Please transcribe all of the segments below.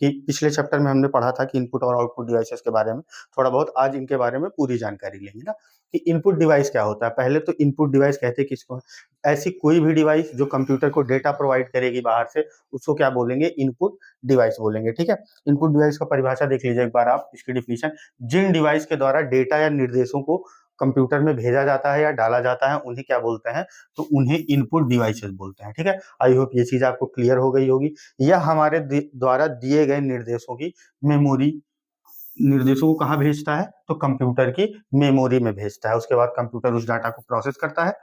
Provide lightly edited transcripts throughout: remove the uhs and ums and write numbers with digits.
कि पिछले चैप्टर में हमने पढ़ा था कि इनपुट और आउटपुट डिवाइसेस के बारे में थोड़ा बहुत, आज इनके बारे में पूरी जानकारी लेंगे ना कि इनपुट डिवाइस क्या होता है। पहले तो इनपुट डिवाइस कहते हैं किसको, ऐसी कोई भी डिवाइस जो कंप्यूटर को डेटा प्रोवाइड करेगी बाहर से, उसको क्या बोलेंगे, इनपुट डिवाइस बोलेंगे। ठीक है, इनपुट डिवाइस का परिभाषा देख लीजिए एक बार आप, इसकी डिफिनीशन, जिन डिवाइस के द्वारा डेटा या निर्देशों को कंप्यूटर में भेजा जाता है या डाला जाता है उन्हें क्या बोलते हैं, तो उन्हें इनपुट डिवाइसेस बोलते हैं। ठीक है, आई होप ये चीज आपको क्लियर हो गई होगी। यह हमारे द्वारा दिए गए निर्देशों की मेमोरी, निर्देशों को कहाँ भेजता है, तो कंप्यूटर की मेमोरी में भेजता है। उसके बाद कंप्यूटर उस डाटा को प्रोसेस करता है।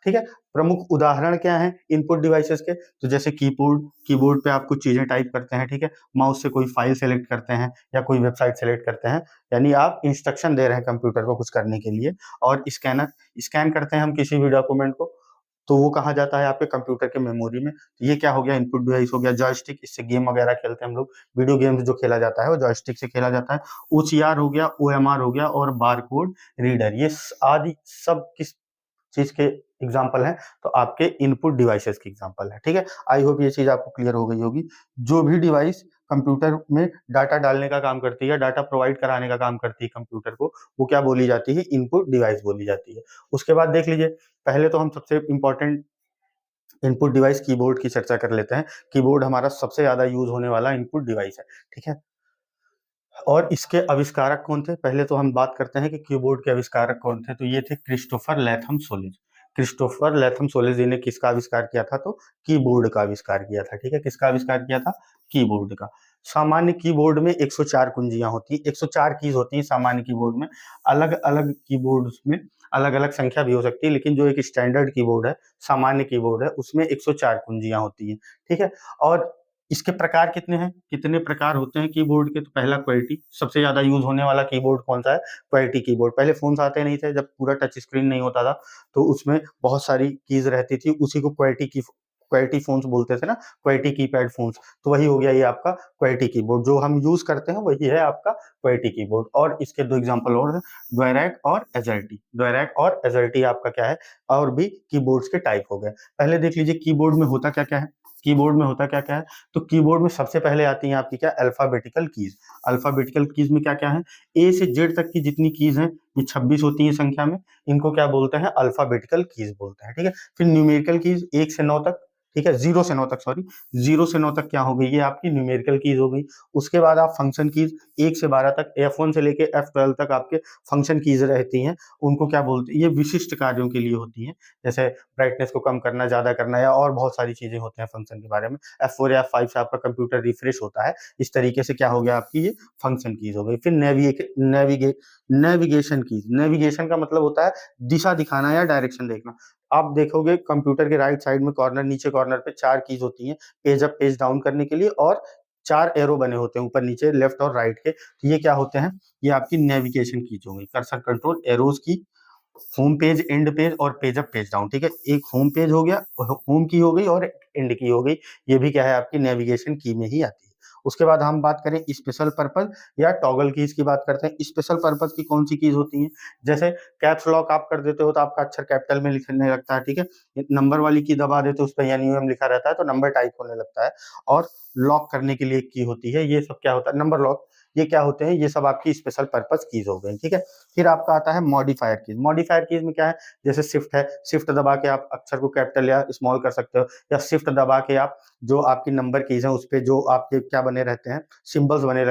ठीक है, प्रमुख उदाहरण क्या है इनपुट डिवाइसेस के, तो जैसे कीबोर्ड, कीबोर्ड पे आप कुछ चीजें टाइप करते हैं। ठीक है, माउस से कोई फाइल सेलेक्ट करते हैं या कोई वेबसाइट सेलेक्ट करते हैं, यानी आप इंस्ट्रक्शन दे रहे हैं कंप्यूटर को कुछ करने के लिए। और स्कैनर, स्कैन करते हैं हम किसी भी डॉक्यूमेंट को, तो वो कहाँ जाता है, आपके कंप्यूटर के मेमोरी में। तो ये क्या हो गया, इनपुट डिवाइस हो गया। जॉयस्टिक, इससे गेम वगैरह खेलते हैं हम लोग, वीडियो गेम्स जो खेला जाता है वो जॉयस्टिक से खेला जाता है। ओसीआर हो गया, ओएमआर हो गया, और बारकोड रीडर, ये आदि सब किस चीज के एग्जाम्पल हैं, तो आपके इनपुट डिवाइसेस की एग्जाम्पल है। ठीक है, आई होप ये चीज आपको क्लियर हो गई होगी। जो भी डिवाइस कंप्यूटर में डाटा डालने का काम करती है, डाटा प्रोवाइड कराने का काम करती है कंप्यूटर को, वो क्या बोली जाती है, इनपुट डिवाइस बोली जाती है। उसके बाद देख लीजिए, पहले तो हम सबसे इंपॉर्टेंट इनपुट डिवाइस कीबोर्ड की चर्चा कर लेते हैं। कीबोर्ड हमारा सबसे ज्यादा यूज होने वाला इनपुट डिवाइस है। ठीक है, और इसके आविष्कारक कौन थे, पहले तो हम बात करते हैं कि कीबोर्ड के आविष्कारक कौन थे। तो ये थे क्रिस्टोफर लैथम सोलिज। क्रिस्टोफर लैथम सोलिज जी ने किसका आविष्कार किया था, तो कीबोर्ड का आविष्कार किया था। ठीक है, किसका आविष्कार किया था, कीबोर्ड का। सामान्य कीबोर्ड में 104 कुंजियां होती हैं, 104 कीज होती हैं सामान्य कीबोर्ड में। अलग अलग कीबोर्ड्स में अलग अलग संख्या भी हो सकती है, लेकिन जो एक स्टैंडर्ड कीबोर्ड है, सामान्य कीबोर्ड है, उसमें 104 कुंजियां होती हैं। ठीक है, और इसके प्रकार कितने हैं, कितने प्रकार होते हैं कीबोर्ड के, तो पहला क्वेल्टी, सबसे ज्यादा यूज होने वाला कीबोर्ड कौन सा है, क्वेल्टी कीबोर्ड। पहले फोन्स आते नहीं थे, जब पूरा टच स्क्रीन नहीं होता था, तो उसमें बहुत सारी कीज रहती थी, उसी को क्वेल्टी फोन्स बोलते थे ना, क्वेल्टी कीपैड फोन्स। तो वही हो गया ये आपका क्वेल्टी कीबोर्ड, जो हम यूज करते हैं वही है आपका क्वेल्टी कीबोर्ड। और इसके दो एग्जांपल और हैं, ड्वायरैक और एजल्टी। ड्वायरैक और एजल्टी आपका क्या है, और भी कीबोर्ड्स के टाइप हो गए। पहले देख लीजिए कीबोर्ड में होता क्या क्या है, कीबोर्ड में होता क्या क्या है, तो कीबोर्ड में सबसे पहले आती है आपकी क्या, अल्फाबेटिकल कीज। अल्फाबेटिकल कीज में क्या क्या है, ए से जेड तक की जितनी कीज हैं, ये 26 होती है संख्या में, इनको क्या बोलते हैं, अल्फाबेटिकल कीज बोलते हैं। ठीक है, फिर न्यूमेरिकल कीज 1 से 9 तक, ठीक है, 0 से 9 तक, सॉरी, 0 से 9 तक क्या हो गई, ये आपकी न्यूमेरिकल कीज हो गई। उसके बाद आप फंक्शन कीज 1 से 12 तक, F1 से लेके F12 तक आपके फंक्शन कीज रहती हैं, उनको क्या बोलते हैं, ये विशिष्ट कार्यों के लिए होती हैं, जैसे ब्राइटनेस को कम करना, ज्यादा करना, या और बहुत सारी चीजें होती हैं फंक्शन के बारे में। F4 या F5 से आपका कंप्यूटर रिफ्रेश होता है, इस तरीके से क्या हो गया आपकी ये फंक्शन कीज हो गई। फिर नेविगेशन कीज, नेविगेशन का मतलब होता है दिशा दिखाना या डायरेक्शन देखना। आप देखोगे कंप्यूटर के राइट साइड में कॉर्नर, नीचे कॉर्नर पे 4 कीज होती हैं, पेज अप पेज डाउन करने के लिए, और 4 एरो बने होते हैं ऊपर नीचे, लेफ्ट और राइट के। तो ये क्या होते हैं, ये आपकी नेविगेशन कीज हो गई, कर्सर कंट्रोल एरोज की, होम पेज, एंड पेज और पेज अप पेज डाउन। ठीक है, एक होम पेज हो गया, होम की हो गई, और एंड की हो गई, ये भी क्या है आपकी नेविगेशन की में ही आती है। उसके बाद हम बात करें स्पेशल पर्पज या टॉगल कीज की बात करते हैं। स्पेशल पर्पज की कौन सी कीज होती हैं, जैसे कैप्स लॉक आप कर देते हो तो आपका अक्षर कैपिटल में लिखने लगता है। ठीक है, नंबर वाली की दबा देते हो, उस पर एनयूएम लिखा रहता है तो नंबर टाइप होने लगता है। और लॉक करने के लिए एक की होती है, ये सब क्या होता है, नंबर लॉक, ये क्या होते हैं, ये सब आपकी स्पेशल पर्पज कीज हो गई। ठीक है, फिर आपका आता है मॉडिफायर कीज। मॉडिफायर कीज में क्या है, जैसे शिफ्ट है, शिफ्ट दबा के आप अक्षर को कैपिटल या स्मॉल कर सकते हो, या शिफ्ट दबा के आप जो आपकी नंबर कीज है उस पे जो आपके क्या बने रहते हैं, सिंबल्स बने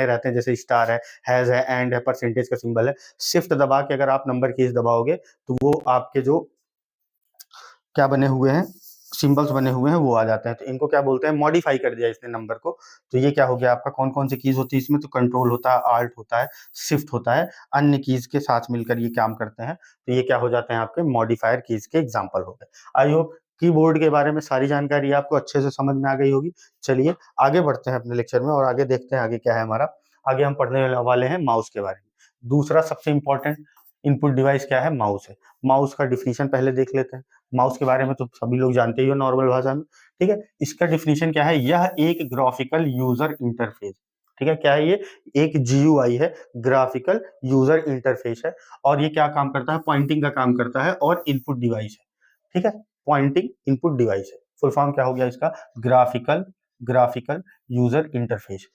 रहते हैं, जैसे स्टार है, हैज है, एंड है, परसेंटेज का सिंबल है। शिफ्ट दबा के अगर आप नंबर कीज दबाओगे तो वो आपके जो क्या बने हुए हैं, सिंबल्स बने हुए हैं, वो आ जाते हैं। तो इनको क्या बोलते हैं, मॉडिफाई कर दिया इसने नंबर को। तो ये क्या हो गया आपका, कौन कौन सी कीज होती है इसमें, तो कंट्रोल होता है, आल्ट होता है, शिफ्ट होता है, अन्य कीज के साथ मिलकर ये काम करते हैं। तो ये क्या हो जाते हैं आपके मॉडिफायर कीज के एग्जाम्पल हो गए। आई होप कीबोर्ड के बारे में सारी जानकारी आपको अच्छे से समझ में आ गई होगी। चलिए आगे बढ़ते हैं अपने लेक्चर में और आगे देखते हैं आगे क्या है हमारा। आगे हम पढ़ने वाले हैं माउस के बारे में। दूसरा सबसे इंपॉर्टेंट इनपुट डिवाइस क्या है, माउस है। माउस का डिफिनीशन पहले देख लेते हैं। माउस के बारे में तो सभी लोग जानते ही हो नॉर्मल भाषा में। ठीक है, इसका डिफिनीशन क्या है, यह एक ग्राफिकल यूजर इंटरफेस, ठीक है, क्या है ये, एक जीयूआई है, ग्राफिकल यूजर इंटरफेस है। और ये क्या काम करता है, पॉइंटिंग का काम करता है, और इनपुट डिवाइस है। ठीक है, पॉइंटिंग इनपुट डिवाइस है। फुल फॉर्म क्या हो गया इसका, graphical graphical user interface.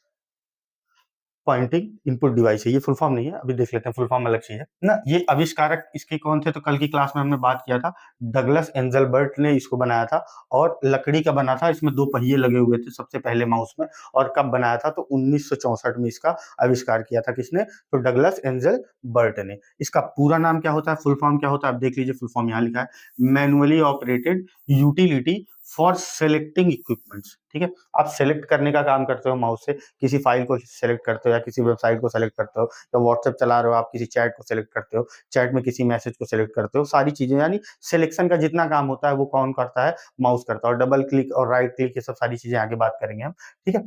Pointing input device है, ये फुल फॉर्म नहीं है, अभी देख लेते हैं, फुल फॉर्म अलग चीज है ना। ये आविष्कारक इसके कौन थे, तो कल की क्लास में हमने बात किया था, डगलस एंजलबर्ट ने इसको बनाया था और लकड़ी का बना था, इसमें 2 पहिए लगे हुए थे सबसे पहले माउस में। और कब बनाया था, तो 1964 में इसका आविष्कार किया था, किसने, तो डगलस एंजलबर्ट ने। इसका पूरा नाम क्या होता है, फुल फॉर्म क्या होता है, आप देख लीजिए, फुल फॉर्म यहाँ लिखा है, manually operated utility for selecting equipments. ठीक है, आप सेलेक्ट करने का काम करते हो माउस से, किसी फाइल को सेलेक्ट करते हो या किसी वेबसाइट को सेलेक्ट करते हो, या व्हाट्सएप चला रहे हो आप, किसी चैट को सेलेक्ट करते हो, चैट में किसी मैसेज को सेलेक्ट करते हो, सारी चीजें, यानी सिलेक्शन का जितना काम होता है वो कौन करता है, माउस करता है। और डबल क्लिक और राइट क्लिक, ये सब सारी चीजें आगे बात करेंगे हम। ठीक है,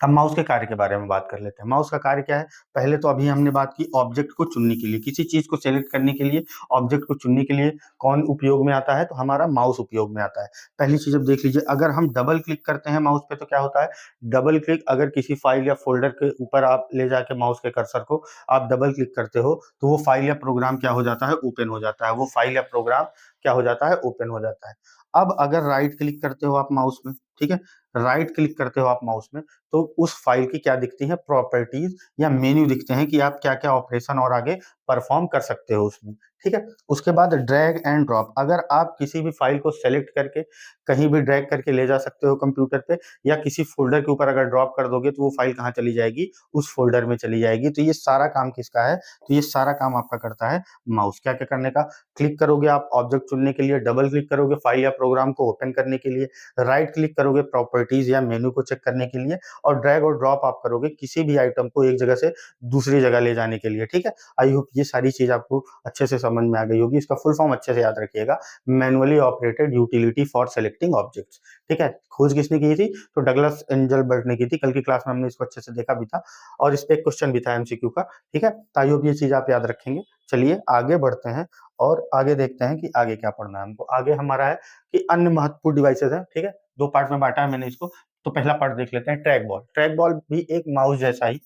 अब माउस के कार्य के बारे में बात कर लेते हैं। माउस का कार्य क्या है, पहले तो अभी हमने बात की ऑब्जेक्ट को चुनने के लिए, किसी चीज को सेलेक्ट करने के लिए, ऑब्जेक्ट को चुनने के लिए कौन उपयोग में आता है, तो हमारा माउस उपयोग में आता है। पहली चीज अब देख लीजिए, अगर हम डबल क्लिक करते हैं माउस पे तो क्या होता है, डबल क्लिक, अगर किसी फाइल या फोल्डर के ऊपर आप ले जाके माउस के कर्सर को आप डबल क्लिक करते हो, तो वो फाइल या प्रोग्राम क्या हो जाता है, ओपन हो जाता है, वो फाइल या प्रोग्राम क्या हो जाता है, ओपन हो जाता है। अब अगर राइट क्लिक करते हो आप माउस में, ठीक है, राइट क्लिक करते हो आप माउस में, तो उस फाइल की क्या दिखती है, प्रॉपर्टीज या मेन्यू दिखते हैं कि आप क्या क्या ऑपरेशन और आगे परफॉर्म कर सकते हो उसमें। ठीक है, उसके बाद ड्रैग एंड ड्रॉप, अगर आप किसी भी फाइल को सेलेक्ट करके कहीं भी ड्रैग करके ले जा सकते हो कंप्यूटर पे, या किसी फोल्डर के ऊपर अगर ड्रॉप कर दोगे तो वो फाइल कहाँ चली जाएगी, उस फोल्डर में चली जाएगी। तो ये सारा काम किसका है, तो ये सारा काम आपका करता है माउस। क्या क्या करने का, क्लिक करोगे आप ऑब्जेक्ट चुनने के लिए, डबल क्लिक करोगे फाइल या प्रोग्राम को ओपन करने के लिए, राइट क्लिक करोगे प्रॉपर्टीज या मेन्यू को चेक करने के लिए, और ड्रैग और ड्रॉप आप करोगे किसी भी आइटम को एक जगह से दूसरी जगह ले जाने के लिए। ठीक है, आई होप ये सारी चीज आपको अच्छे से समझ में आ गई होगी। इसका फुल फॉर्म अच्छे से याद रखिएगा, manually operated utility for selecting objects. ठीक है, खोज किसने की थी, तो डगलस एंजलबर्ट ने की थी। कल की क्लास में हमने इसको अच्छे से देखा भी था, और इस पे एक क्वेश्चन भी था एमसीक्यू का। ठीक है, तो आई होप ये चीज आप याद रखेंगे। चलिए आगे बढ़ते हैं और आगे देखते हैं कि आगे क्या पढ़ना है हमको। आगे हमारा है कि अन्य महत्वपूर्ण डिवाइसेस हैं। ठीक है, 2 पार्ट में बांटा है मैंने इसको। तो पहला पार्ट देख लेते हैं, ट्रैक बॉल। ट्रैक बॉल भी एक माउस जैसा ही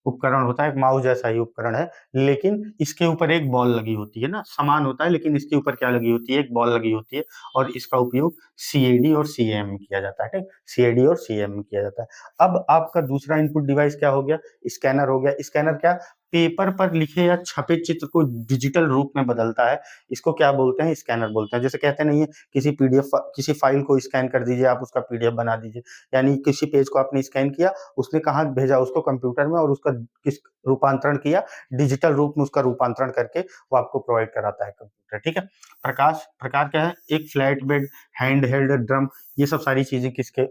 उपकरण होता है, एक माउस जैसा ही उपकरण है, लेकिन इसके ऊपर एक बॉल लगी होती है ना, समान होता है, लेकिन इसके ऊपर क्या लगी होती है, एक बॉल लगी होती है, और इसका उपयोग सीएडी और सीएम में किया जाता है। ठीक, सीएडी और सीएम में किया जाता है। अब आपका दूसरा इनपुट डिवाइस क्या हो गया, स्कैनर हो गया। स्कैनर क्या, पेपर पर लिखे या छपे चित्र को डिजिटल रूप में बदलता है, इसको क्या बोलते हैं, स्कैनर बोलते हैं। जैसे कहते नहीं है, किसी पीडीएफ, किसी फाइल को स्कैन कर दीजिए, आप उसका पीडीएफ बना दीजिए, यानी किसी पेज को आपने स्कैन किया, उसने कहाँ भेजा, उसको कंप्यूटर में, और उसका किस रूपांतरण किया, डिजिटल रूप में उसका रूपांतरण करके वो आपको प्रोवाइड कराता है कंप्यूटर। ठीक है, प्रकाश, प्रकार क्या है, एक flat bed, hand held drum, ये सब सारी चीजें किसके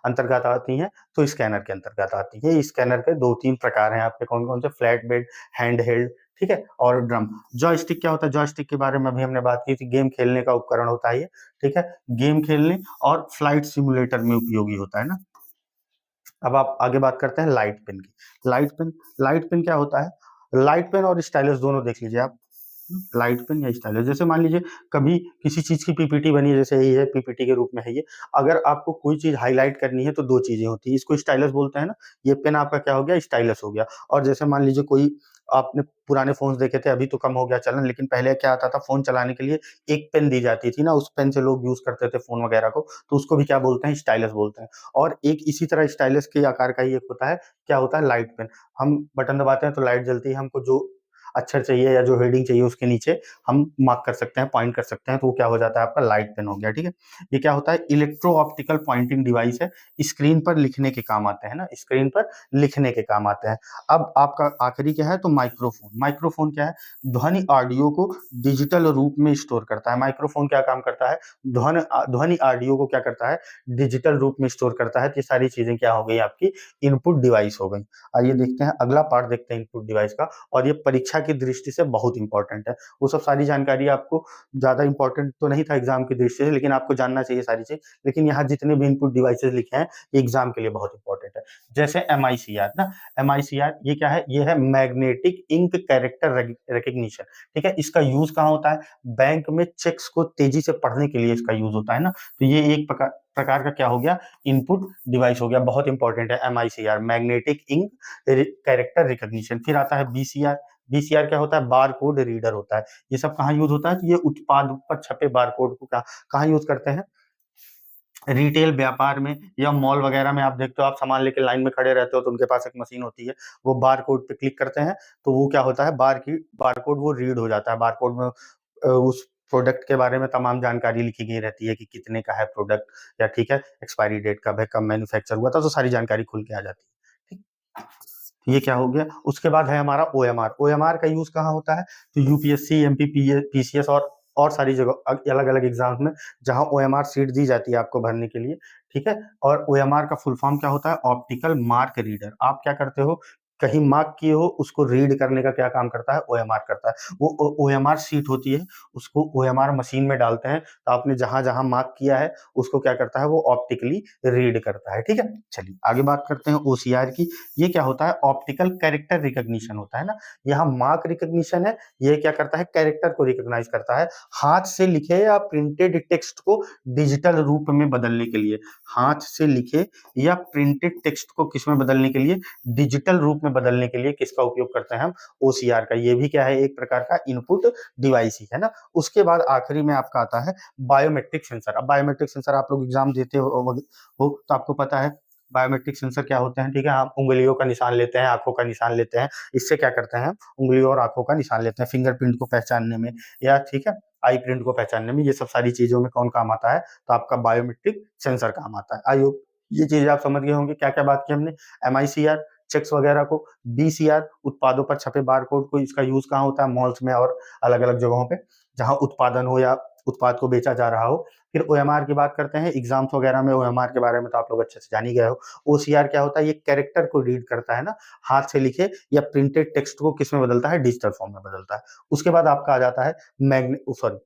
अंतर्गत आती हैं, तो स्कैनर के अंतर्गत आती है। स्कैनर के 2-3 प्रकार हैं आपके, कौन कौन से, फ्लैट बेड, हैंड हेल्ड, ठीक है, और ड्रम। जॉयस्टिक क्या होता है, जॉयस्टिक के बारे में अभी हमने बात की थी, गेम खेलने का उपकरण होता है ये। ठीक है, गेम खेलने और फ्लाइट सिमुलेटर में उपयोगी होता है ना। अब आप आगे बात करते हैं लाइट पेन की। लाइट पेन, लाइट पेन क्या होता है, लाइट पेन और स्टाइलस दोनों देख लीजिए आप। लाइट पेन या स्टाइलस, जैसे मान लीजिए कभी किसी चीज की पीपीटी बनी है, जैसे ये है पीपीटी के रूप में है ये, अगर आपको कोई चीज हाईलाइट करनी है तो 2 चीजें होती है, इसको स्टाइलस बोलते हैं ना, ये पेन आपका क्या हो गया, स्टाइलस हो गया। और जैसे मान लीजिए कोई, आपने पुराने फोन देखे थे, अभी तो कम हो गया चलन, लेकिन पहले क्या आता था, फोन चलाने के लिए एक पेन दी जाती थी ना, उस पेन से लोग यूज करते थे फोन वगैरह को, तो उसको भी क्या बोलते हैं, स्टाइलस बोलते हैं। और एक इसी तरह स्टाइलस के आकार का ही एक होता है, क्या होता है, लाइट पेन। हम बटन दबाते हैं तो लाइट जलती है, हमको जो अक्षर चाहिए या जो हेडिंग चाहिए उसके नीचे हम मार्क कर सकते हैं, पॉइंट कर सकते हैं, तो वो क्या हो जाता है, आपका लाइट पेन हो गया। ठीक है, ये क्या होता है, इलेक्ट्रो ऑप्टिकल पॉइंटिंग डिवाइस है, स्क्रीन पर लिखने के काम आते हैं ना, स्क्रीन पर लिखने के काम आते हैं। अब आपका आखिरी क्या है, तो माइक्रोफोन। माइक्रोफोन क्या है, ध्वनि ऑडियो को डिजिटल रूप में स्टोर करता है। माइक्रोफोन क्या काम करता है, ध्वनि ऑडियो को क्या करता है, डिजिटल रूप में स्टोर करता है। तो ये सारी चीजें क्या हो गई, आपकी इनपुट डिवाइस हो गई। आइए देखते हैं अगला पार्ट, देखते हैं इनपुट डिवाइस का, और ये परीक्षा की दृष्टि से बहुत इंपॉर्टेंट है। वो सब सारी जानकारी आपको ज्यादा इंपॉर्टेंट तो नहीं था एग्जाम की दृष्टि से, लेकिन आपको जानना चाहिए सारी चीज। लेकिन यहाँ जितने भी इनपुट डिवाइसेस लिखे हैं, एग्जाम के लिए बहुत इंपॉर्टेंट है। जैसे एमआईसीआर ना, एमआईसीआर ये क्या है, ये है मैग्नेटिक इंक कैरेक्टर रिकग्निशन। ठीक है, इसका यूज कहाँ होता है, बैंक में चेक्स को तेजी से पढ़ने के लिए इसका यूज होता है ना। तो ये एक प्रकार का क्या हो गया, इनपुट डिवाइस हो गया, बहुत इंपॉर्टेंट है MICR, magnetic ink character recognition. फिर आता है बीसीआर। बीसीआर क्या होता है, बार कोड रीडर होता है। ये सब कहाँ यूज होता है, तो ये उत्पाद पर छपे बार कोड को कहाँ यूज करते हैं, रिटेल व्यापार में या मॉल वगैरह में आप देखते हो, आप सामान लेके लाइन में खड़े रहते हो तो उनके पास एक मशीन होती है, वो बार कोड पे क्लिक करते हैं तो वो क्या होता है, बार कोड वो रीड हो जाता है। बार कोड में उस प्रोडक्ट के बारे में तमाम जानकारी लिखी गई रहती है कि कितने का है प्रोडक्ट, या ठीक है एक्सपायरी डेट कब है, कब मैन्युफैक्चर हुआ था, तो सारी जानकारी खुल के आ जाती है। ठीक, ये क्या हो गया। उसके बाद है हमारा ओएमआर। ओएमआर का यूज कहाँ होता है, तो यूपीएससी, एमपी, पीसीएस और सारी जगह अलग अलग एग्जाम्स में जहां ओएमआर सीट दी जाती है आपको भरने के लिए। ठीक है, और ओएमआर का फुल फॉर्म क्या होता है, ऑप्टिकल मार्क रीडर। आप क्या करते हो, कहीं मार्क किए हो, उसको रीड करने का क्या काम करता है, ओएमआर करता है। वो ओएमआर सीट होती है, उसको ओएमआर मशीन में डालते हैं, तो आपने जहां जहां मार्क किया है उसको क्या करता है, वो ऑप्टिकली रीड करता है। ठीक है, चलिए आगे बात करते हैं ओसीआर की। ये क्या होता है, ऑप्टिकल कैरेक्टर रिकॉग्निशन होता है ना। यहाँ मार्क रिकॉग्निशन है, ये क्या करता है, कैरेक्टर को रिकॉग्नाइज करता है, हाथ से लिखे या प्रिंटेड टेक्स्ट को डिजिटल रूप में बदलने के लिए। हाथ से लिखे या प्रिंटेड टेक्स्ट को किसमें बदलने के लिए, डिजिटल रूप में बदलने के लिए किसका उपयोग करते हैं हम, ओसीआर का। ये भी क्या है, एक प्रकार का इनपुट डिवाइस ही है ना। उसके बाद आखिरी में आपका आता है बायोमेट्रिक सेंसर। अब बायोमेट्रिक सेंसर आप लोग एग्जाम देते हो तो आपको पता है बायोमेट्रिक सेंसर क्या होते हैं। ठीक है, हम उंगलियों का निशान लेते हैं, आंखों का निशान लेते हैं, इससे क्या करते हैं, उंगलियों और आंखों का निशान लेते हैं फिंगरप्रिंट को पहचानने में, या ठीक है आई प्रिंट को पहचानने में। ये सब सारी चीजों में कौन काम आता है, तो आपका बायोमेट्रिक सेंसर काम आता है। आई होप ये चीज आप समझ गए होंगे, क्या क्या बात की हमने। एमआईसीआर चेक्स वगैरह को, बीसीआर उत्पादों पर छपे बारकोड को, इसका यूज कहाँ होता है, मॉल्स में और अलग अलग जगहों पे जहां उत्पादन हो या उत्पाद को बेचा जा रहा हो। फिर ओएमआर की बात करते हैं, एग्जाम्स वगैरह में ओएमआर के बारे में तो आप लोग अच्छे से जान ही गए हो। ओसीआर क्या होता है, ये कैरेक्टर को रीड करता है ना, हाथ से लिखे या प्रिंटेड टेक्स्ट को किस में बदलता है, डिजिटल फॉर्म में बदलता है। उसके बाद आपका आ जाता है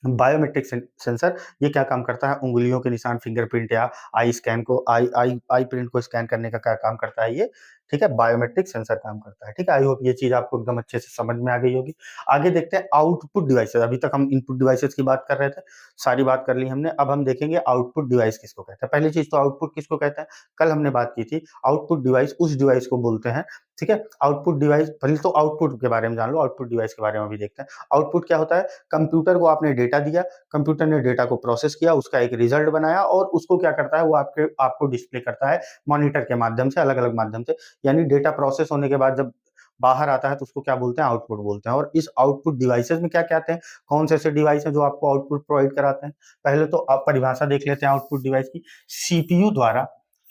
बायोमेट्रिक सेंसर। ये क्या काम करता है, उंगलियों के निशान, फिंगरप्रिंट या आई स्कैन को, आई प्रिंट को स्कैन करने का क्या काम करता है ये, ठीक है बायोमेट्रिक सेंसर काम करता है। ठीक है, आई होप ये चीज आपको एकदम अच्छे से समझ में आ गई होगी। आगे देखते हैं आउटपुट डिवाइसेस। अभी तक हम इनपुट डिवाइसेस की बात कर रहे थे, सारी बात कर ली हमने। अब हम देखेंगे आउटपुट डिवाइस किसको कहते हैं। पहली चीज तो आउटपुट किसको कहते हैं, कल हमने बात की थी। आउटपुट डिवाइस उस डिवाइस को बोलते हैं, ठीक है। आउटपुट डिवाइस, पहले तो आउटपुट के बारे में जान लो, आउटपुट डिवाइस के बारे में भी देखते हैं। आउटपुट क्या होता है, कंप्यूटर को आपने डेटा दिया, कंप्यूटर ने डेटा को प्रोसेस किया, उसका एक रिजल्ट बनाया और उसको क्या करता है, वो आपको डिस्प्ले करता है मॉनिटर के माध्यम से, अलग अलग माध्यम से। यानी डेटा प्रोसेस होने के बाद जब बाहर आता है तो उसको क्या बोलते हैं, आउटपुट बोलते हैं। और इस आउटपुट डिवाइसेस में क्या क्या आते हैं, कौन से ऐसे डिवाइस हैं जो आपको आउटपुट प्रोवाइड कराते हैं। पहले तो आप परिभाषा देख लेते हैं आउटपुट डिवाइस की। सीपीयू द्वारा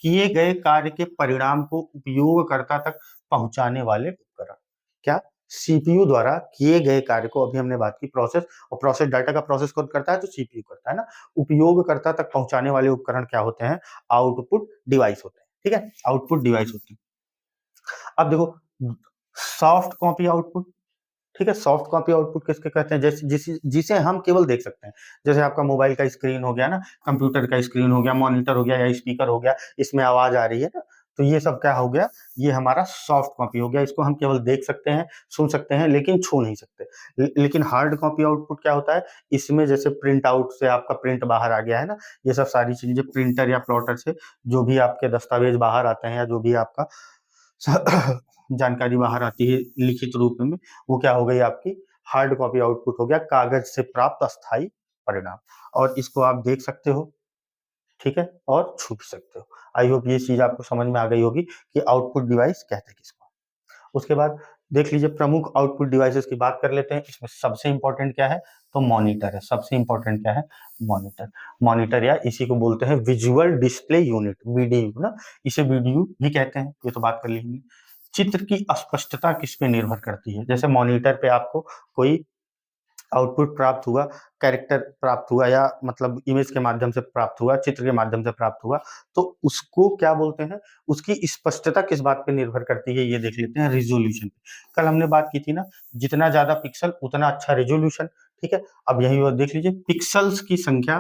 किए गए कार्य के परिणाम को उपयोगकर्ता तक पहुंचाने वाले उपकरण। क्या, सीपीयू द्वारा किए गए कार्य को, अभी हमने बात की प्रोसेस, और प्रोसेस डाटा का प्रोसेस कौन करता है, तो सीपीयू करता है ना। उपयोगकर्ता तक पहुंचाने वाले उपकरण क्या होते हैं, आउटपुट डिवाइस होते हैं। ठीक है, आउटपुट डिवाइस होते हैं। अब देखो सॉफ्ट कॉपी आउटपुट, ठीक है, सॉफ्ट कॉपी आउटपुट किसके कहते हैं, जैसे जिसे हम केवल देख सकते हैं। जैसे आपका मोबाइल का स्क्रीन हो गया ना, कंप्यूटर का स्क्रीन हो गया, मॉनिटर हो गया या स्पीकर हो गया, इसमें आवाज आ रही है ना, तो ये सब क्या हो गया, ये हमारा सॉफ्ट कॉपी हो गया। इसको हम केवल देख सकते हैं, सुन सकते हैं, लेकिन छू नहीं सकते। लेकिन हार्ड कॉपी आउटपुट क्या होता है, इसमें जैसे प्रिंट आउट से आपका प्रिंट बाहर आ गया है ना, ये सब सारी चीजें प्रिंटर या प्लॉटर से जो भी आपके दस्तावेज बाहर आते हैं या जो भी आपका जानकारी बाहर आती है लिखित रूप में, वो क्या हो गई आपकी हार्ड कॉपी आउटपुट हो गया, कागज से प्राप्त अस्थायी परिणाम। और इसको आप देख सकते हो, ठीक है, और छू भी सकते हो। आई होप ये चीज आपको समझ में आ गई होगी कि आउटपुट डिवाइस कहते हैं किसको। उसके बाद देख लीजिए प्रमुख आउटपुट डिवाइसेस की बात कर लेते हैं। इसमें सबसे इंपॉर्टेंट क्या है, तो मॉनिटर है। सबसे इंपॉर्टेंट क्या है, मॉनिटर। मॉनिटर या इसी को बोलते हैं विजुअल डिस्प्ले यूनिट, वीडीयू ना, इसे वीडीयू भी कहते हैं, ये तो बात कर ली हमने। चित्र की स्पष्टता किस पे निर्भर करती है, जैसे मॉनिटर पे आपको कोई आउटपुट प्राप्त हुआ, कैरेक्टर प्राप्त हुआ, या मतलब इमेज के माध्यम से प्राप्त हुआ, चित्र के माध्यम से प्राप्त हुआ, तो उसको क्या बोलते हैं, उसकी स्पष्टता किस बात पे निर्भर करती है, ये देख लेते हैं, रिजोल्यूशन। कल हमने बात की थी ना, जितना ज्यादा पिक्सल उतना अच्छा रिजोल्यूशन। ठीक है, अब यही देख लीजिए, पिक्सल्स की संख्या,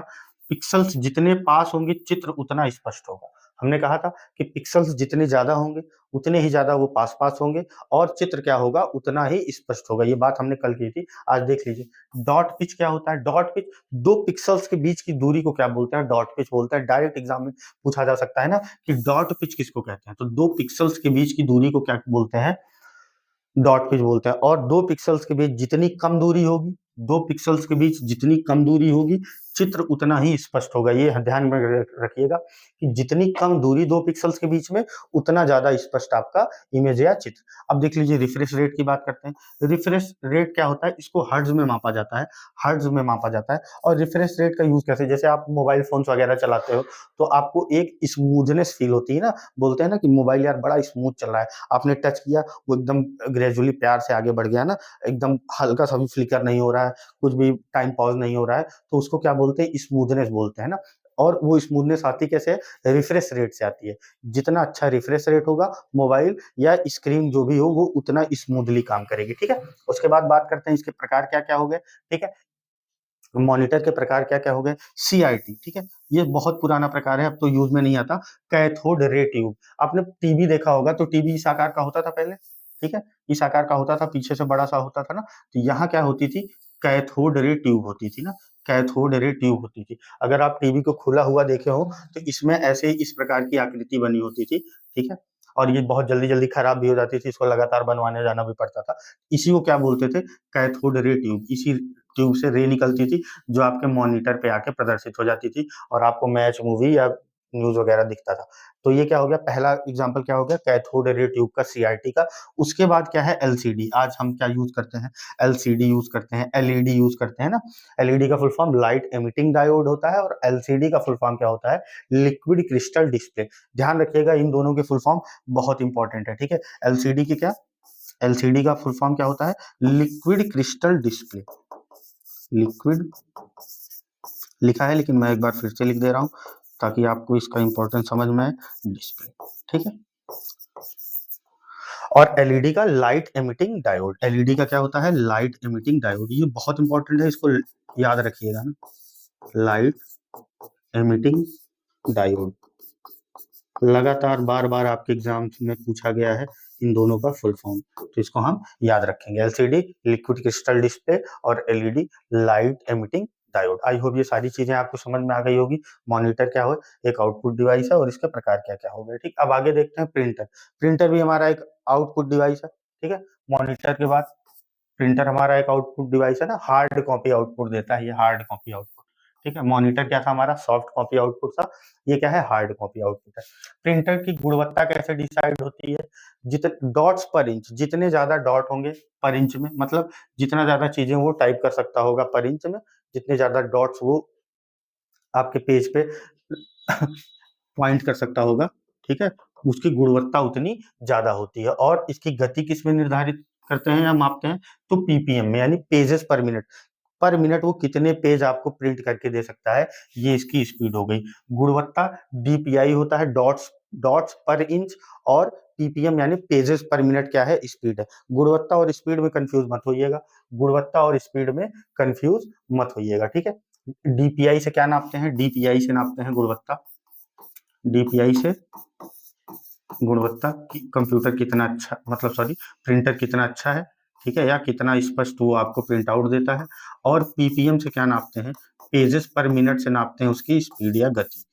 पिक्सल्स जितने पास होंगे चित्र उतना स्पष्ट होगा। हमने कहा था कि पिक्सल्स जितने ज्यादा होंगे उतने ही ज्यादा वो पास पास होंगे, और चित्र क्या होगा, उतना ही स्पष्ट होगा। ये बात हमने कल की थी। आज देख लीजिए डॉट पिच क्या होता है, डॉट पिच दो पिक्सल्स के बीच की दूरी को क्या बोलते हैं, डॉट पिच बोलते हैं। डायरेक्ट एग्जाम में पूछा जा सकता है ना कि डॉट पिच किसको कहते हैं, तो दो पिक्सल्स के बीच की दूरी को क्या बोलते हैं, डॉट पिच बोलते हैं। और दो पिक्सल्स के बीच जितनी कम दूरी होगी, दो पिक्सल्स के बीच जितनी कम दूरी होगी, चित्र उतना ही स्पष्ट होगा। ये ध्यान में रखिएगा कि जितनी कम दूरी 2 पिक्सल्स के बीच में, उतना ज्यादा स्पष्ट आपका इमेज या चित्र। अब देख लीजिए रिफ्रेश रेट की बात करते हैं। रिफ्रेश रेट क्या होता है, इसको हर्ट्ज में मापा जाता है, हर्ट्ज में मापा जाता है। और रिफ्रेश रेट का यूज कैसे, जैसे आप मोबाइल फोन्स वगैरह चलाते हो तो आपको एक स्मूथनेस फील होती है ना, बोलते हैं ना कि मोबाइल यार बड़ा स्मूथ चल रहा है, आपने टच किया वो एकदम ग्रेजुअली प्यार से आगे बढ़ गया ना, एकदम हल्का सा भी फ्लिकर नहीं हो रहा है, कुछ भी टाइम पॉज नहीं हो रहा है, तो उसको क्या बोलते हैं, स्मूथनेस बोलते हैं ना। और वो स्मूथनेस आती कैसे है, रिफ्रेश रेट से आती है। जितना अच्छा रिफ्रेश रेट होगा मोबाइल या स्क्रीन जो भी हो, वो उतना स्मूथली काम करेगी, ठीक है। उसके बाद बात करते हैं इसके प्रकार क्या क्या हो गए, ठीक है। मॉनिटर के प्रकार क्या क्या हो गए, CRT, ठीक है, ये बहुत पुराना प्रकार है, अब तो यूज में नहीं आता। कैथोड रे ट्यूब, आपने टीवी देखा होगा तो टीवी इस आकार का होता था पहले, ठीक है, इस आकार का होता था, पीछे से बड़ा सा होता था ना, तो यहाँ क्या होती थी, कैथोड रे ट्यूब होती थी ना, कैथोड रे ट्यूब होती थी। अगर आप टीवी को खुला हुआ देखे हो तो इसमें ऐसे ही इस प्रकार की आकृति बनी होती थी, ठीक है। और ये बहुत जल्दी जल्दी खराब भी हो जाती थी, इसको लगातार बनवाने जाना भी पड़ता था। इसी को क्या बोलते थे, कैथोड रे ट्यूब। इसी ट्यूब से रे निकलती थी जो आपके मॉनिटर पे आके प्रदर्शित हो जाती थी और आपको मैच, मूवी या न्यूज वगैरह दिखता था। तो ये क्या हो गया, पहला एग्जांपल क्या हो गया, कैथोड रे ट्यूब का, CRT का। उसके बाद क्या है, LCD। आज हम क्या यूज करते हैं, LCD यूज करते हैं, LED यूज करते हैं ना। LED का full form light emitting diode होता है और LCD का फुल फॉर्म क्या होता है, लिक्विड क्रिस्टल डिस्प्ले। ध्यान रखिएगा इन दोनों के फुल फॉर्म बहुत इंपॉर्टेंट है, ठीक है। LCD की क्या, LCD का फुल फॉर्म क्या होता है, लिक्विड क्रिस्टल डिस्प्ले। लिक्विड लिखा है लेकिन मैं एक बार फिर से लिख दे रहा हूं ताकि आपको इसका इंपॉर्टेंस समझ में आए, डिस्प्ले, ठीक है। और LED का लाइट एमिटिंग डायोड, LED का क्या होता है, लाइट एमिटिंग डायोड। ये बहुत इंपॉर्टेंट है, इसको याद रखिएगा ना, लाइट एमिटिंग डायोड। लगातार बार बार आपके एग्जाम में पूछा गया है इन दोनों का फुल फॉर्म, तो इसको हम याद रखेंगे। LCD लिक्विड क्रिस्टल डिस्प्ले और LED light emitting diode. I hope ये सारी चीजें आपको समझ में आ गई होगी। मॉनिटर क्या हो, एक आउटपुट डिवाइस है और इसके प्रकार क्या क्या हो गए, ठीक। अब आगे देखते हैं प्रिंटर। प्रिंटर भी हमारा एक आउटपुट डिवाइस है, ठीक है। मॉनिटर के बाद प्रिंटर हमारा एक आउटपुट डिवाइस है ना, हार्ड कॉपी आउटपुट देता है, ये हार्ड कॉपी आउटपुट, ठीक है। मॉनिटर क्या था हमारा, सॉफ्ट कॉपी आउटपुट था, ये क्या है, हार्ड कॉपी आउटपुट है। प्रिंटर की गुणवत्ता कैसे डिसाइड होती है, जितने डॉट्स पर इंच, जितने ज्यादा डॉट होंगे पर इंच में, मतलब जितना ज्यादा चीजें वो टाइप कर सकता होगा पर इंच में, जितने ज्यादा डॉट्स वो आपके पेज पे पॉइंट कर सकता होगा, ठीक है, उसकी गुणवत्ता उतनी ज्यादा होती है। और इसकी गति किसमें निर्धारित करते हैं या मापते हैं, तो PPM में, यानी पेजेस पर मिनट। पर मिनट वो कितने पेज आपको प्रिंट करके दे सकता है, ये इसकी स्पीड हो गई। गुणवत्ता DPI होता है, डॉट्स डॉट्स पर इंच, और PPM यानी पेजेस पर मिनट क्या है, स्पीड है। गुणवत्ता और स्पीड में कंफ्यूज मत होइएगा, गुणवत्ता और स्पीड में कंफ्यूज मत होइएगा, ठीक है। DPI से क्या नापते हैं, DPI से नापते हैं गुणवत्ता, DPI से गुणवत्ता की, कंप्यूटर कितना अच्छा, मतलब सॉरी, प्रिंटर कितना अच्छा है, ठीक है, या कितना स्पष्ट वो आपको प्रिंट आउट देता है। और PPM से क्या नापते हैं, पेजेस पर मिनट से नापते हैं उसकी स्पीड या गति,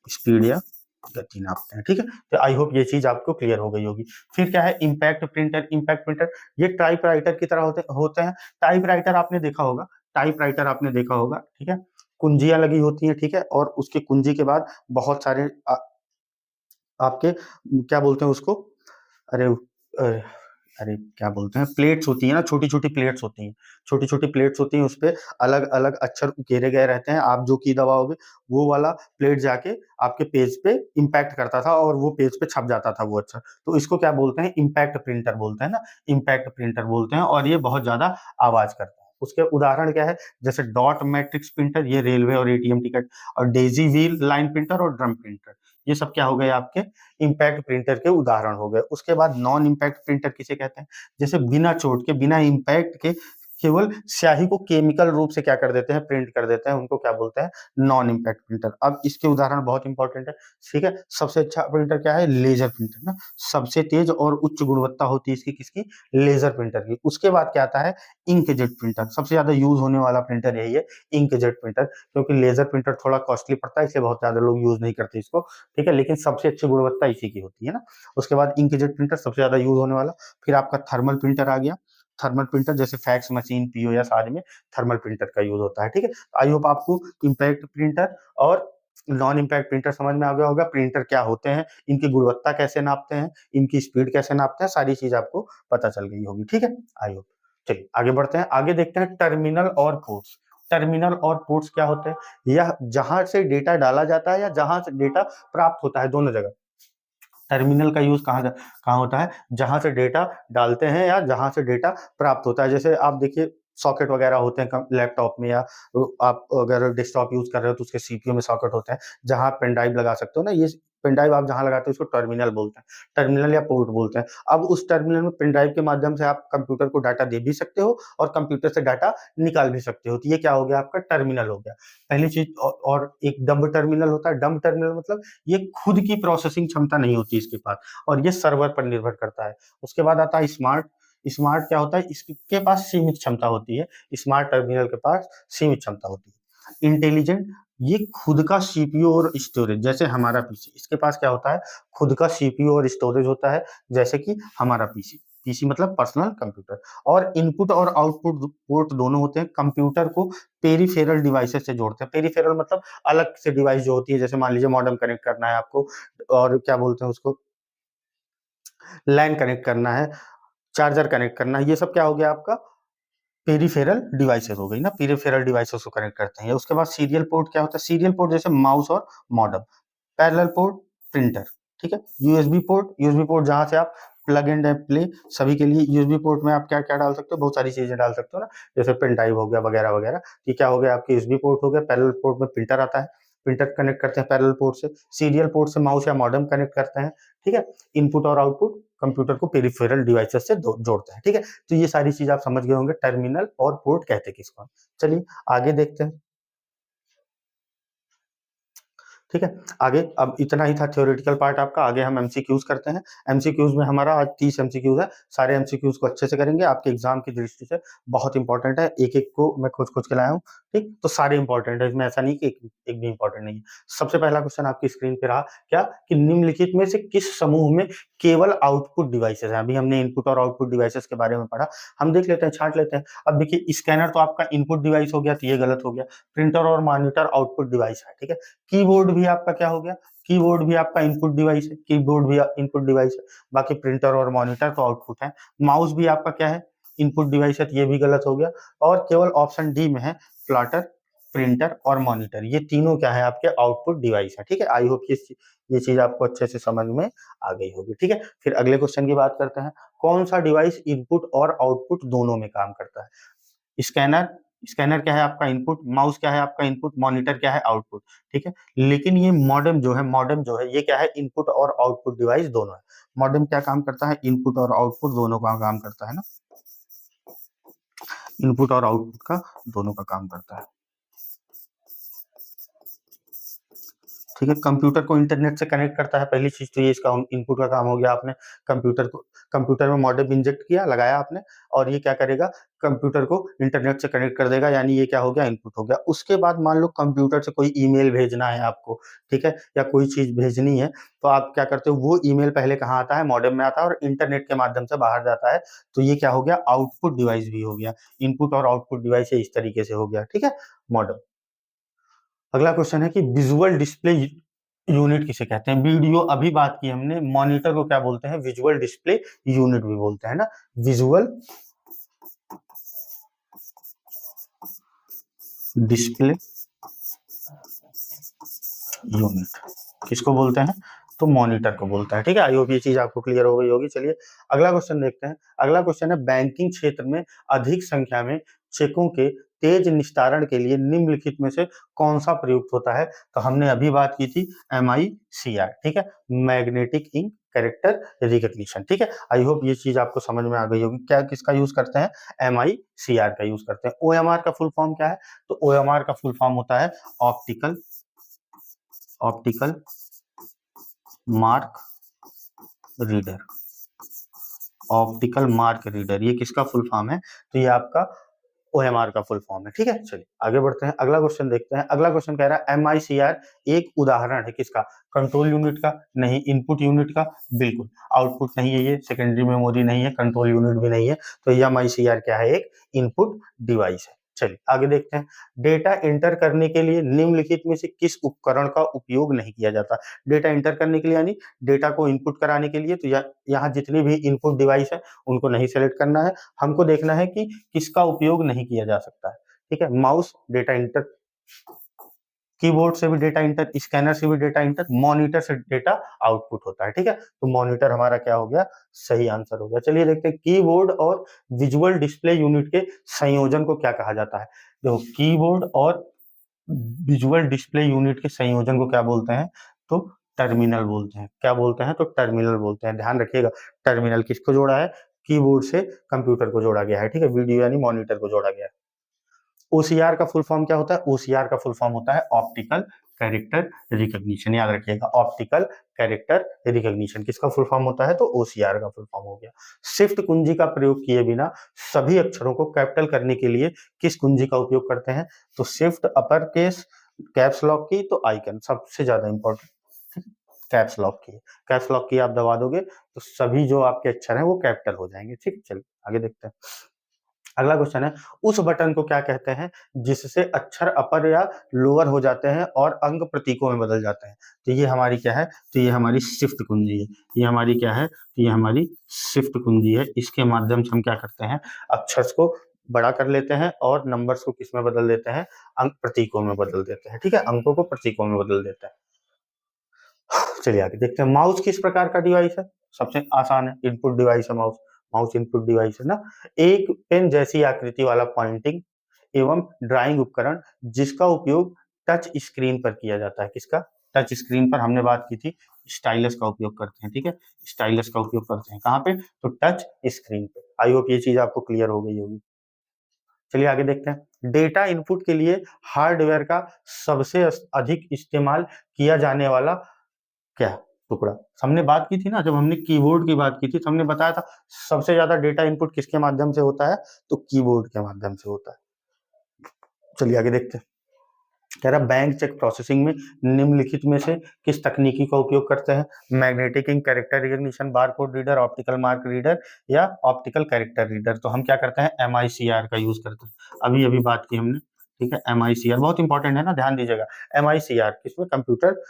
स्पीड या गति नापते हैं, ठीक है। तो आई होप ये चीज आपको क्लियर हो गई होगी। फिर क्या है, इम्पैक्ट प्रिंटर। इम्पैक्ट प्रिंटर ये टाइपराइटर की तरह होते हैं। टाइपराइटर आपने देखा होगा, टाइपराइटर आपने देखा होगा, ठीक है, कुंजियां लगी होती हैं, ठीक है, और उसके कुंजी के बाद बहुत सारे आपके क्या बोलते हैं उसको, अरे अरे अरे क्या बोलते हैं, प्लेट्स होती है ना, छोटी छोटी प्लेट्स होती हैं, छोटी छोटी प्लेट्स होती हैं, उस पे अलग अलग अक्षर उकेरे गए रहते हैं। आप जो की दबाओगे वो वाला प्लेट जाके आपके पेज पे इम्पैक्ट करता था और वो पेज पे छप जाता था वो अक्षर। तो इसको क्या बोलते हैं, इम्पैक्ट प्रिंटर बोलते हैं ना, इम्पैक्ट प्रिंटर बोलते हैं। और ये बहुत ज्यादा आवाज करता है। उसके उदाहरण क्या है, जैसे डॉट मैट्रिक्स प्रिंटर, ये रेलवे और ATM टिकट, और डेजी व्हील लाइन प्रिंटर और ड्रम प्रिंटर, ये सब क्या हो गए आपके इम्पैक्ट प्रिंटर के उदाहरण हो गए। उसके बाद नॉन इम्पैक्ट प्रिंटर किसे कहते हैं, जैसे बिना चोट के, बिना इम्पैक्ट के केवल स्याही को केमिकल रूप से क्या कर देते हैं, प्रिंट कर देते हैं, उनको क्या बोलते हैं, नॉन इम्पैक्ट प्रिंटर। अब इसके उदाहरण बहुत इंपॉर्टेंट है, ठीक है। सबसे अच्छा प्रिंटर क्या है, लेजर प्रिंटर ना, सबसे तेज और उच्च गुणवत्ता होती है इसकी, किसकी, लेजर प्रिंटर की। उसके बाद क्या आता है, इंकजेट प्रिंटर। सबसे ज्यादा यूज होने वाला प्रिंटर यही है, इंकजेट प्रिंटर, क्योंकि लेजर प्रिंटर थोड़ा कॉस्टली पड़ता है, इसलिए बहुत ज्यादा लोग यूज नहीं करते इसको, ठीक है, लेकिन सबसे अच्छी गुणवत्ता इसी की होती है ना। उसके बाद इंकजेट प्रिंटर सबसे ज्यादा यूज होने वाला। फिर आपका थर्मल प्रिंटर आ गया, थर्मल प्रिंटर जैसे फैक्स मशीन, पीओएस आदि में थर्मल प्रिंटर का यूज होता है। ठीक है, आई होप आपको इम्पैक्ट प्रिंटर और नॉन इम्पैक्ट प्रिंटर समझ में आ गया होगा। प्रिंटर क्या होते हैं, इनकी गुणवत्ता कैसे नापते हैं, इनकी स्पीड कैसे नापते हैं, सारी चीज आपको पता चल गई होगी। ठीक है, आई होप। चलिए आगे बढ़ते हैं, आगे देखते हैं टर्मिनल और पोर्ट्स। टर्मिनल और पोर्ट्स क्या होते हैं, यह जहां से डेटा डाला जाता है या जहां से डेटा प्राप्त होता है, दोनों जगह। टर्मिनल का यूज कहाँ होता है, जहां से डेटा डालते हैं या जहां से डेटा प्राप्त होता है। जैसे आप देखिए सॉकेट वगैरह होते हैं लैपटॉप में, या आप अगर डेस्कटॉप यूज कर रहे हो तो उसके सीपीयू में सॉकेट होते हैं जहां आप पेन ड्राइव लगा सकते हो ना, ये पेन ड्राइव आप जहां लगाते हो उसको टर्मिनल बोलते हैं, टर्मिनल या पोर्ट बोलते हैं। अब उस टर्मिनल में पेन ड्राइव के माध्यम से आप कंप्यूटर को डाटा दे भी सकते हो और कंप्यूटर से डाटा निकाल भी सकते हो, तो ये क्या हो गया, आपका टर्मिनल हो गया पहली चीज। और एक डम्ब टर्मिनल होता है। डम्ब टर्मिनल मतलब ये खुद की प्रोसेसिंग क्षमता नहीं होती इसके पास, और ये सर्वर पर निर्भर करता है। उसके बाद आता है स्मार्ट। स्मार्ट क्या होता है, इसके पास सीमित क्षमता होती है, स्मार्ट टर्मिनल के पास सीमित क्षमता होती है। इंटेलिजेंट, ये खुद का सीपीयू और स्टोरेज, जैसे हमारा पीसी, इसके पास क्या होता है, खुद का सीपीयू और स्टोरेज होता है, जैसे कि हमारा पीसी। पीसी मतलब पर्सनल कंप्यूटर। और इनपुट और आउटपुट पोर्ट दोनों होते हैं, कंप्यूटर को पेरिफेरल डिवाइसेस से जोड़ते हैं। पेरिफेरल मतलब अलग से डिवाइस जो होती है, जैसे मान लीजिए मॉडेम कनेक्ट करना है आपको, और क्या बोलते हैं उसको, लैन कनेक्ट करना है, चार्जर कनेक्ट करना है, ये सब क्या हो गया आपका पेरिफेरल डिवाइसेस हो गई ना, पेरिफेरल डिवाइसेस को कनेक्ट करते हैं। उसके बाद सीरियल पोर्ट क्या होता है, सीरियल पोर्ट जैसे माउस और मॉडेम। पैरेलल पोर्ट प्रिंटर, ठीक है। यूएसबी पोर्ट जहां से आप प्लग एंड प्ले सभी के लिए, यूएसबी पोर्ट में आप क्या क्या डाल सकते हो, बहुत सारी चीजें डाल सकते हो ना, जैसे पेन ड्राइव हो गया वगैरह वगैरह। ये क्या हो गया आपके यूएसबी पोर्ट हो गया। पैरेलल पोर्ट में प्रिंटर आता है, प्रिंटर कनेक्ट करते हैं पैरेलल पोर्ट से। सीरियल पोर्ट से माउस या मॉडेम कनेक्ट करते हैं, ठीक है। इनपुट और आउटपुट कंप्यूटर को पेरिफेरल डिवाइसेस से जोड़ते हैं, ठीक है। तो ये सारी चीज आप समझ गए होंगे, टर्मिनल और पोर्ट कहते हैं किसको। चलिए आगे देखते हैं, ठीक है। आगे अब इतना ही था थ्योरेटिकल पार्ट आपका, आगे हम एमसीक्यूज करते हैं। एमसीक्यूज में हमारा आज 30 एमसीक्यूज है, सारे एमसीक्यूज को अच्छे से करेंगे, आपके एग्जाम की दृष्टि से बहुत इंपॉर्टेंट है। एक एक को मैं खोज खोज के लाया हूँ, ठीक। तो सारे इंपॉर्टेंट है, इसमें ऐसा नहीं कि एक भी इंपॉर्टेंट नहीं है। सबसे पहला क्वेश्चन आपकी स्क्रीन पे रहा, क्या कि निम्नलिखित में से किस समूह में केवल आउटपुट डिवाइसेस है। अभी हमने इनपुट और आउटपुट डिवाइसेस के बारे में पढ़ा, हम देख लेते हैं, छांट लेते हैं। अब देखिए स्कैनर तो आपका इनपुट डिवाइस हो गया, तो ये गलत हो गया। प्रिंटर और मॉनिटर आउटपुट डिवाइस है, ठीक है। कीबोर्ड भी आपका क्या हो गया, कीबोर्ड भी आपका इनपुट डिवाइस है, कीबोर्ड भी इनपुट डिवाइस है। बाकी प्रिंटर और मॉनिटर तो आउटपुट है। माउस भी आपका क्या है, इनपुट डिवाइस है, तो ये भी गलत हो गया। और केवल ऑप्शन डी में है प्लॉटर, प्रिंटर और मॉनिटर, ये तीनों क्या है आपके आउटपुट डिवाइस है, ठीक है। आई होप ये चीज आपको अच्छे से समझ में आ गई होगी, ठीक है। फिर अगले क्वेश्चन की बात करते हैं, कौन सा डिवाइस इनपुट और आउटपुट दोनों में काम करता है। स्कैनर, स्कैनर क्या है आपका इनपुट, माउस क्या है आपका इनपुट, मॉनिटर क्या है आउटपुट, ठीक है। लेकिन ये मॉडेम जो है ये क्या है, इनपुट और आउटपुट डिवाइस दोनों है। मॉडेम क्या काम करता है, इनपुट और आउटपुट दोनों का काम करता है ना, इनपुट और आउटपुट का दोनों का काम करता है, ठीक है। कंप्यूटर को इंटरनेट से कनेक्ट करता है, पहली चीज तो ये इसका इनपुट का काम हो गया। आपने कंप्यूटर में मॉडेम इंजेक्ट किया, लगाया आपने, और ये क्या करेगा, कंप्यूटर को इंटरनेट से कनेक्ट कर देगा, यानी ये क्या हो गया, इनपुट हो गया। उसके बाद मान लो कंप्यूटर से कोई ईमेल भेजना है आपको, ठीक है, या कोई चीज भेजनी है, तो आप क्या करते हो, वो ईमेल पहले कहाँ आता है, मॉडेम में आता है, और इंटरनेट के माध्यम से बाहर जाता है। तो ये क्या हो गया, आउटपुट डिवाइस भी हो गया। इनपुट और आउटपुट डिवाइस इस तरीके से हो गया, ठीक है, मॉडेम। अगला क्वेश्चन है कि विजुअल डिस्प्ले यूनिट किसे कहते हैं। वीडियो अभी बात की हमने, मॉनिटर को क्या बोलते हैं, विजुअल डिस्प्ले यूनिट भी बोलते हैं ना, विजुअल डिस्प्ले यूनिट किसको बोलते हैं, तो मॉनिटर को बोलता है, ठीक है। आई होप ये चीज आपको क्लियर हो गई होगी। चलिए अगला क्वेश्चन देखते हैं। अगला क्वेश्चन है, बैंकिंग क्षेत्र में अधिक संख्या में चेकों के तेज निस्तारण के लिए निम्नलिखित में से कौन सा प्रयुक्त होता है। तो हमने अभी बात की थी MICR, ठीक है, मैग्नेटिक इंक कैरेक्टर रिकग्निशन, ठीक है। आई होप ये चीज आपको समझ में आ गई होगी। क्या किसका यूज करते हैं, MICR का यूज करते हैं। OMR का फुल फॉर्म क्या है, तो OMR का फुल फॉर्म होता है optical mark reader. Optical mark reader ये किसका फुल फॉर्म है, तो ये आपका OMR का फुल फॉर्म है। ठीक है, चलिए आगे बढ़ते हैं, अगला क्वेश्चन देखते हैं। अगला क्वेश्चन कह रहा है MICR एक उदाहरण है किसका? कंट्रोल यूनिट का? नहीं। इनपुट यूनिट का? बिल्कुल। आउटपुट नहीं है, ये सेकेंडरी मेमोरी नहीं है, कंट्रोल यूनिट भी नहीं है, तो MICR क्या है? एक इनपुट डिवाइस है। चलिए आगे देखते हैं। डेटा एंटर करने के लिए निम्नलिखित में से किस उपकरण का उपयोग नहीं किया जाता? डेटा एंटर करने के लिए यानी डेटा को इनपुट कराने के लिए, तो यहाँ जितनी भी इनपुट डिवाइस है उनको नहीं सेलेक्ट करना है, हमको देखना है कि किसका उपयोग नहीं किया जा सकता है। ठीक है, माउस डेटा इंटर, कीबोर्ड से भी डेटा इंटर, स्कैनर से भी डेटा इंटर, मॉनिटर से डेटा आउटपुट होता है। ठीक है, तो मॉनिटर हमारा क्या हो गया? सही आंसर हो गया। चलिए देखते हैं कीबोर्ड और विजुअल डिस्प्ले यूनिट के संयोजन को क्या कहा जाता है। देखो, कीबोर्ड और विजुअल डिस्प्ले यूनिट के संयोजन को क्या बोलते हैं? तो टर्मिनल बोलते हैं। क्या बोलते हैं? तो टर्मिनल बोलते हैं। ध्यान रखिएगा, टर्मिनल किसको जोड़ा है? कीबोर्ड से कंप्यूटर को जोड़ा गया है। ठीक है, वीडियो यानी मॉनिटर को जोड़ा गया है। OCR का फुल फॉर्म क्या होता है? OCR का फुल फॉर्म होता है ऑप्टिकल कैरेक्टर रिकॉग्निशन। याद रखिएगा, ऑप्टिकल कैरेक्टर रिकॉग्निशन किसका फुल फॉर्म होता है? तो OCR का फुल फॉर्म हो गया। शिफ्ट कुंजी का प्रयोग किए बिना सभी अक्षरों को कैपिटल करने के लिए किस कुंजी का उपयोग करते हैं? तो shift, upper case, caps lock की, तो आइकन सबसे ज्यादा इंपॉर्टेंट कैप्स लॉक की। कैप्स लॉक की आप दबा दोगे तो सभी जो आपके अक्षर हैं वो कैपिटल हो जाएंगे। ठीक, चलिए आगे देखते हैं। अगला क्वेश्चन है, उस बटन को क्या कहते हैं जिससे अक्षर अपर या लोअर हो जाते हैं और अंक प्रतीकों में बदल जाते हैं? तो ये हमारी क्या है? तो ये हमारी शिफ्ट कुंजी है। ये हमारी क्या है? तो ये हमारी शिफ्ट कुंजी है। इसके माध्यम से हम क्या करते हैं? अक्षर को बड़ा कर लेते हैं और नंबर्स को किस में बदल देते हैं? अंक प्रतीकों में बदल देते हैं। ठीक है, अंकों को प्रतीकों में बदल देते हैं। चलिए आगे देखते हैं। माउस किस प्रकार का डिवाइस है? सबसे आसान है, इनपुट डिवाइस है माउस। माउस इनपुट डिवाइस है ना। एक पेन जैसी आकृति वाला पॉइंटिंग एवं ड्राइंग उपकरण जिसका उपयोग टच स्क्रीन पर किया जाता है। किसका? टच स्क्रीन पर हमने बात की थी, स्टाइलस का उपयोग करते हैं। ठीक है, स्टाइलस का उपयोग करते हैं कहाँ पे? तो टच स्क्रीन पे। आई होप ये चीज आपको क्लियर हो गई होगी। चलिए आगे देखते हैं। डेटा इनपुट के लिए हार्डवेयर का सबसे अधिक इस्तेमाल किया जाने वाला क्या टुकड़ा? हमने बात की थी ना, जब हमने कीबोर्ड की बात की थी तो हमने बताया था सबसे ज्यादा डेटा इनपुट किसके माध्यम से होता है? तो कीबोर्ड के माध्यम से होता है। चलिए आगे देखते हैं। कह रहा बैंक चेक प्रोसेसिंग में निम्नलिखित में से किस तकनीकी का उपयोग करते हैं? Magnetic ink, character recognition, barcode reader, optical mark reader या ऑप्टिकल कैरेक्टर रीडर? तो हम क्या करते हैं? MICR का यूज करते हैं। अभी अभी बात की हमने। ठीक है, MICR बहुत इंपॉर्टेंट है ना, ध्यान दीजिएगा। MICR किसमें? कंप्यूटर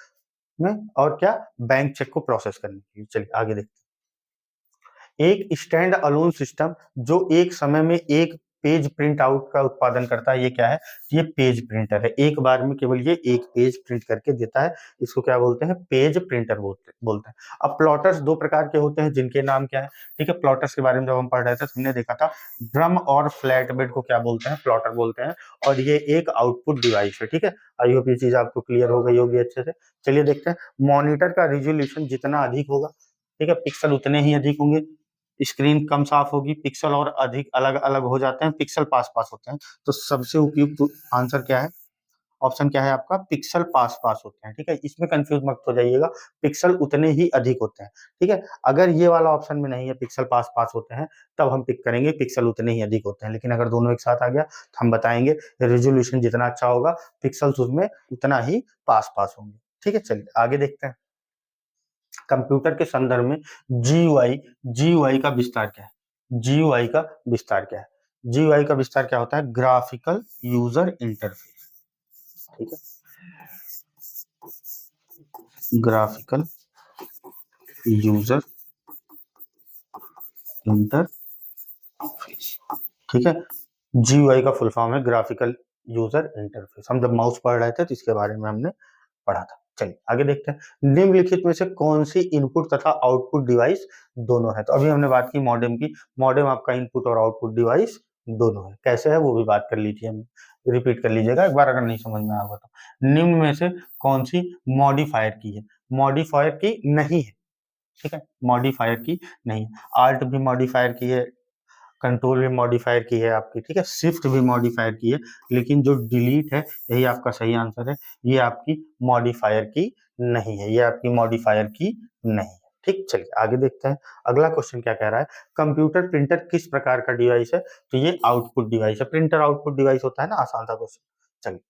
में। और क्या? बैंक चेक को प्रोसेस करने के लिए। चलिए आगे देखते हैं। एक स्टैंड अलोन सिस्टम जो एक समय में एक पेज प्रिंट आउट का उत्पादन करता है, ये क्या है? ये पेज प्रिंटर है। एक बार में केवल ये एक पेज प्रिंट करके देता है, इसको क्या बोलते हैं? पेज प्रिंटर बोलते हैं। अब प्लॉटर्स दो प्रकार के होते हैं जिनके नाम क्या है? ठीक है, प्लॉटर्स के बारे में जब हम पढ़ रहे थे तो हमने देखा था ड्रम और फ्लैट बेड को क्या बोलते हैं? प्लॉटर बोलते हैं। और ये एक आउटपुट डिवाइस है। ठीक है, आई होप ये चीज आपको क्लियर हो गई होगी अच्छे से। चलिए देखते हैं। मॉनिटर का रिजोल्यूशन जितना अधिक होगा, ठीक है, पिक्सल उतने ही अधिक होंगे, स्क्रीन कम साफ होगी, पिक्सल और अधिक अलग अलग हो जाते हैं, पिक्सल पास पास होते हैं। तो सबसे उपयुक्त आंसर क्या है? ऑप्शन क्या है आपका? पिक्सल पास पास होते हैं। ठीक है, इसमें कंफ्यूज मत हो जाइएगा, पिक्सल उतने ही अधिक होते हैं। ठीक है, अगर ये वाला ऑप्शन में नहीं है पिक्सल पास पास होते हैं, तब हम पिक करेंगे पिक्सल उतने ही अधिक होते हैं। लेकिन अगर दोनों एक साथ आ गया तो हम बताएंगे रेजोल्यूशन जितना अच्छा होगा, पिक्सल्स उसमें उतना ही पास पास होंगे। ठीक है, चलिए आगे देखते हैं। कंप्यूटर के संदर्भ में GUI का विस्तार क्या है? GUI का विस्तार क्या है? GUI का विस्तार क्या होता है? Graphical user interface. ठीक है, ग्राफिकल यूजर इंटरफेस। ठीक है, GUI का फुल फॉर्म है ग्राफिकल यूजर इंटरफेस। हम जब माउस पढ़ रहे थे तो इसके बारे में हमने पढ़ा था। चलिए आगे देखते हैं। निम्नलिखित में से कौन सी इनपुट तथा आउटपुट डिवाइस दोनों है? तो अभी हमने बात की मॉडेम की। मॉडेम आपका इनपुट और आउटपुट डिवाइस दोनों है। कैसे है वो भी बात कर ली थी हमने, रिपीट कर लीजिएगा एक बार अगर नहीं समझ में आएगा तो। निम्न में से कौन सी मॉडिफायर की है? मॉडिफायर की नहीं है। ठीक है, मॉडिफायर की नहीं। आल्ट भी मॉडिफायर की है, कंट्रोल भी मॉडिफायर की है आपकी। ठीक है, शिफ्ट भी मॉडिफायर की है, लेकिन जो डिलीट है यही आपका सही आंसर है। ये आपकी मॉडिफायर की नहीं है, ये आपकी मॉडिफायर की नहीं है। ठीक, चलिए आगे देखते हैं। अगला क्वेश्चन क्या कह रहा है, कंप्यूटर प्रिंटर किस प्रकार का डिवाइस है? तो ये आउटपुट डिवाइस है। प्रिंटर आउटपुट डिवाइस होता है ना, आसान था क्वेश्चन। चलिए,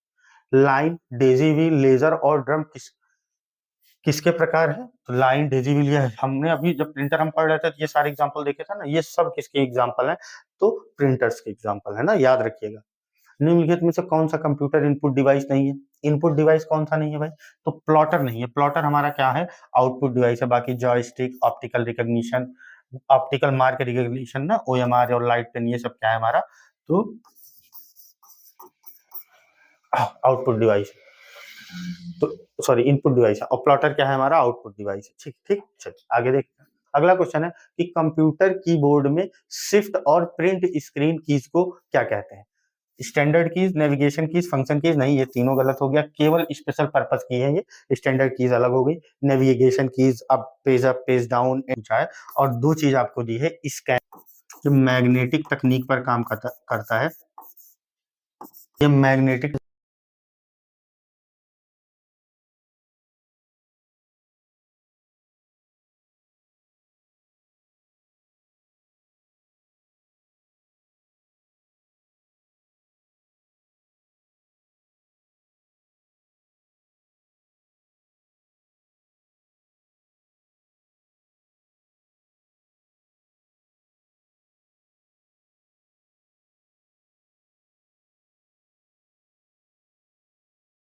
लाइन, डेजी व्हील, लेजर और ड्रम किसके प्रकार है? तो लाइन, डेजी व्हील, ये हमने अभी जब प्रिंटर हम पढ़ रहे थे तो ये सारे एग्जांपल देखे थे ना, ये सब किसके एग्जांपल हैं? तो प्रिंटर्स के एग्जांपल है ना, याद रखिएगा। निम्नलिखित में से कौन सा कंप्यूटर इनपुट डिवाइस नहीं है? इनपुट डिवाइस कौन सा नहीं है भाई? तो प्लॉटर नहीं है। प्लॉटर हमारा क्या है? आउटपुट डिवाइस है। बाकी joystick, optical recognition, optical mark recognition ना, ओएमआर और लाइट पेन, ये सब क्या है हमारा? तो आउटपुट डिवाइस, तो सॉरी इनपुट डिवाइस है, और प्लॉटर क्या है हमारा? आउटपुट डिवाइस है। ठीक ठीक, चलिए आगे देखते हैं। अगला क्वेश्चन है कि कंप्यूटर कीबोर्ड में शिफ्ट और प्रिंट स्क्रीन कीज को क्या कहते हैं? Standard keys, navigation keys, function keys? नहीं, ये तीनों गलत हो गया। केवल स्पेशल पर्पस की है ये। स्टैंडर्ड कीज अलग हो गई, navigation keys up page down पूछा है। और दो चीज आपको दी है, स्कैन, जो मैग्नेटिक तकनीक पर काम करता है। ये मैग्नेटिक